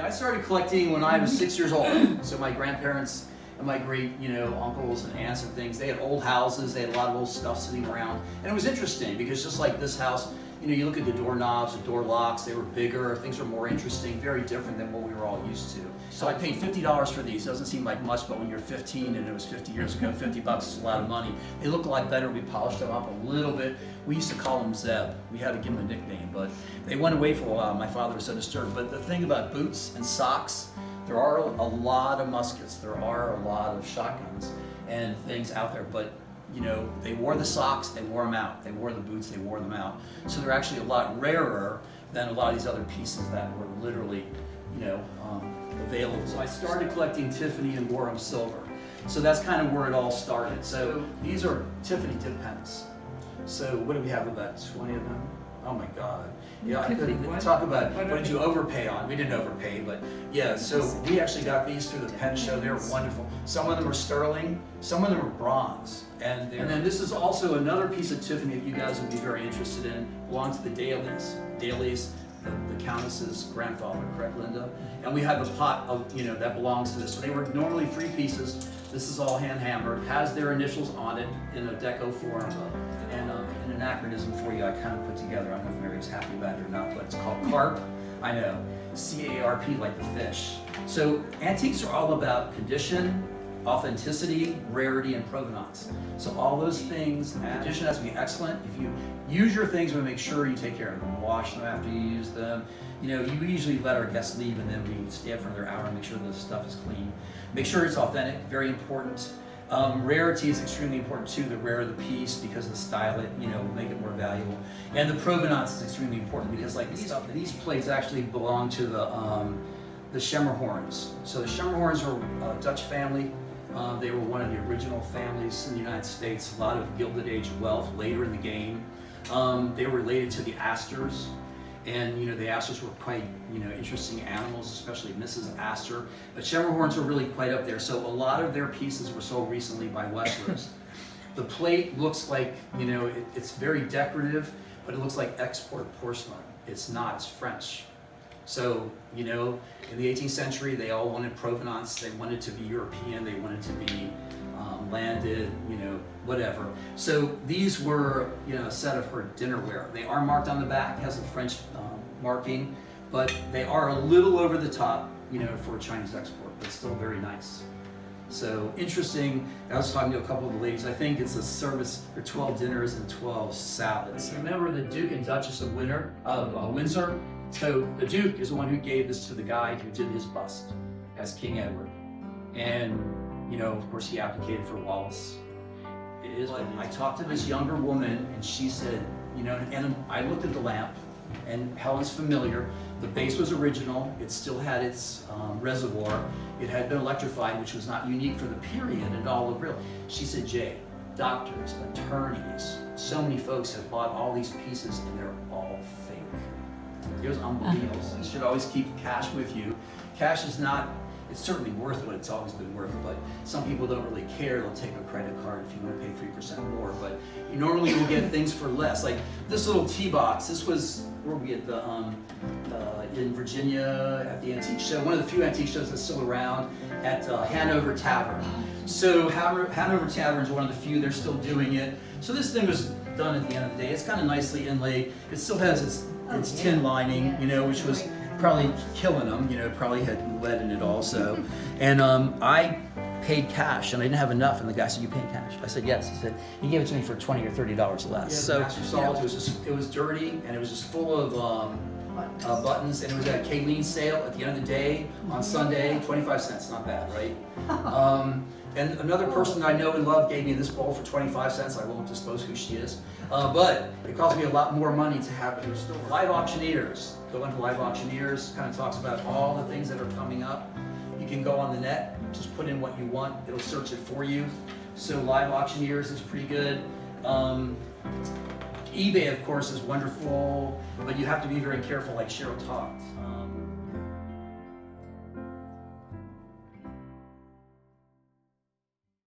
I started collecting when I was 6 years old. So my grandparents and my great, uncles and aunts and things, they had old houses, they had a lot of old stuff sitting around. And it was interesting because just like this house, you look at the doorknobs, the door locks, they were bigger, things were more interesting, very different than what we were all used to. So I paid $50 for these. Doesn't seem like much, but when you're 15 and it was 50 years ago, $50 is a lot of money. They look a lot better. We polished them up a little bit. We used to call them Zeb. We had to give them a nickname, but they went away for a while. My father was so disturbed. But the thing about boots and socks, there are a lot of muskets. There are a lot of shotguns and things out there, but they wore the socks, they wore them out. They wore the boots, they wore them out. So they're actually a lot rarer than a lot of these other pieces that were literally, available. So I started collecting Tiffany and Warham silver. So that's kind of where it all started. So these are Tiffany dip pens. So what do we have, about 20 of them? Oh my God. Yeah, I could talk about what did you overpay on? We didn't overpay, but yeah, so we actually got these through the pen show. They're wonderful. Some of them are sterling, some of them are bronze. And then this is also another piece of Tiffany that you guys would be very interested in. Belongs to the Dailies. Dailies, the Countess's grandfather, correct, Linda? And we have a pot of, that belongs to this. So they were normally 3 pieces. This is all hand hammered, has their initials on it in a deco form. And an anachronism for you I kind of put together. I don't know if Mary's happy about it or not, but it's called CARP. I know, C-A-R-P, like the fish. So antiques are all about condition, authenticity, rarity, and provenance. So all those things, condition has to be excellent. If you use your things, we make sure you take care of them. Wash them after you use them. You usually let our guests leave and then we stay for another hour and make sure the stuff is clean. Make sure it's authentic, very important. Rarity is extremely important too. The rarer the piece, because the style it, will make it more valuable. And the provenance is extremely important because like these plates actually belong to the Schemmerhorns. So the Schemmerhorns were a Dutch family. They were one of the original families in the United States. A lot of Gilded Age wealth later in the game. They were related to the Astors. And the Astors were quite interesting animals, especially Mrs. Astor. But Schemmerhorns were really quite up there. So a lot of their pieces were sold recently by Westlers. The plate looks like it's very decorative, but it looks like export porcelain. It's not. It's French. So in the 18th century, they all wanted provenance. They wanted to be European. They wanted to be landed, whatever. So these were, a set of her dinnerware. They are marked on the back, has a French marking, but they are a little over the top, for a Chinese export, but still very nice. So interesting. I was talking to a couple of the ladies. I think it's a service for 12 dinners and 12 salads. Remember the Duke and Duchess of Windsor? So the Duke is the one who gave this to the guy who did his bust as King Edward. And of course, he abdicated for Wallace. It is. I talked to this younger woman, and she said, and I looked at the lamp, and Helen's familiar. The base was original. It still had its reservoir. It had been electrified, which was not unique for the period and all the real. She said, Jay, doctors, attorneys, so many folks have bought all these pieces, and they're all fake. It was unbelievable. You should always keep cash with you. Cash is not. It's certainly worth what it's always been worth, but some people don't really care. They'll take a credit card if you want to pay 3% more, but you normally will get things for less. Like this little tea box, this was, where were we at in Virginia at the antique show, one of the few antique shows that's still around, at Hanover Tavern. So Hanover Tavern is one of the few, they're still doing it. So this thing was done at the end of the day. It's kind of nicely inlaid. It still has its tin lining, which was probably killing them, probably had lead in it also. And I paid cash, and I didn't have enough, and the guy said, you paid cash? I said, yes. He said, he gave it to me for $20 or $30 less. Yeah, so Master Salt, it was dirty, and it was just full of buttons, and it was at a Kayleen sale at the end of the day on Sunday, 25 cents, not bad, right? And another person I know and love gave me this bowl for 25 cents. I won't disclose who she is. But it cost me a lot more money to have it restored. Live Auctioneers. Go into Live Auctioneers, kind of talks about all the things that are coming up. You can go on the net, just put in what you want. It'll search it for you. So Live Auctioneers is pretty good. eBay, of course, is wonderful, but you have to be very careful, like Cheryl talked.